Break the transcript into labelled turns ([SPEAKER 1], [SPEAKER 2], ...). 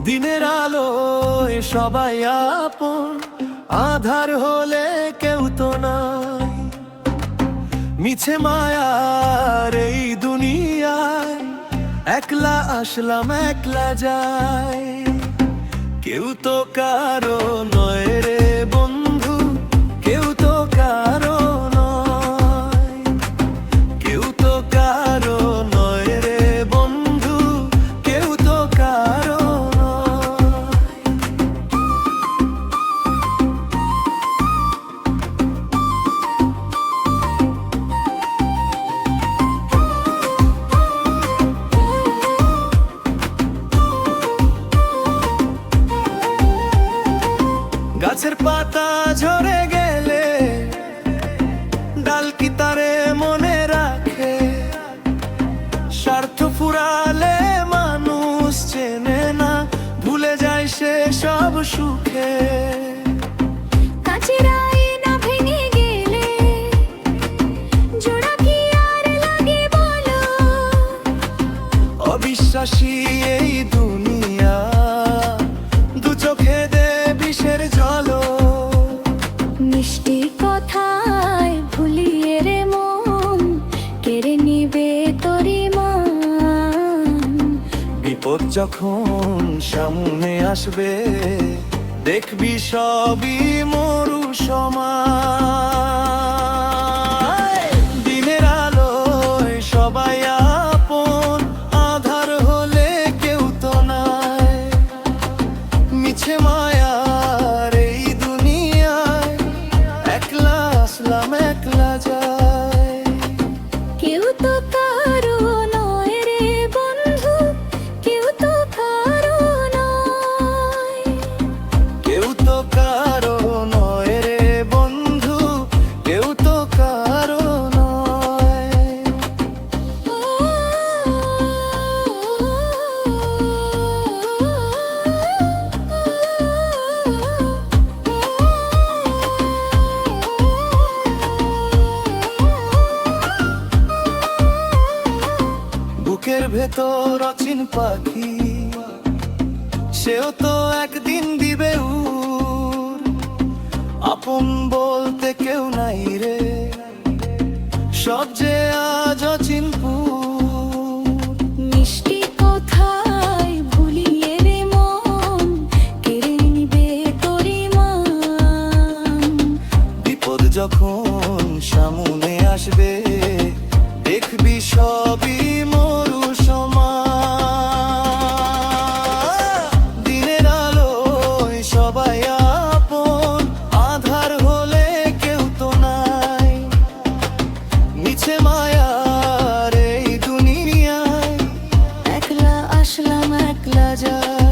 [SPEAKER 1] দিনের আলোয় সবাই আপন, আধার হলে কেউ তো নাই। মিছে মায়ার এই দুনিয়ায় একলা আসলাম একলা যাই। কেউ তো কারো নয় রে বন্ধু, কেউ তো কারো নয়, কেউ তো কারো নয় রে বন্ধু, কেউ তো কারো নয়। গাছের পাতা ঝরে গেলে ডাল কি তারে মনে রাখে? স্বার্থ ফুরালে মানুষ চেনে না, ভুলে যায় সে সব সুখে।
[SPEAKER 2] কাছের আয়না ভেঙে গেলে জোড়া কি আর লাগে বলো?
[SPEAKER 1] অবিশ্বাসী এই দুনিয়া দু চোখে দে বিষের জলো।
[SPEAKER 2] মিষ্টি কথায় ভুলিয়ে রে মন কেড়ে নিবে তোরি মান।
[SPEAKER 1] বিপদ যখন সামনে আসবে দেখবি সবই মরু সমান। দিনের আলোয় সবাই আপন, আধার হলে কেউ তো নাই। মিছে মায়ার এই দুনিয়ায় একলা আসলাম একলা যাই।
[SPEAKER 2] কেউ তো কারো নয় রে বন্ধু, কেউ তো কারো নয়,
[SPEAKER 1] কেউ তো কারো নয় রে বন্ধু, কেউ তো কারো নয়। বুকের ভেতর অচিন পাখি, সেও তো একদিন দিবে উড়। আপন বলতে কেউ নাই রে, সব যে আজ অচিনপুর।
[SPEAKER 2] মিষ্টি কথায় ভুলিয়ে রে মন কেড়ে নিবে তোরি মান।
[SPEAKER 1] বিপদ যখন সামনে আসবে দেখবি সবই মরু সমান। দিনের আলোয় সবাই আপন, আধার হলে কেউ তো নাই। মিছে মায়ার এই দুনিয়ায়
[SPEAKER 2] একলা আসলাম একলা যাই।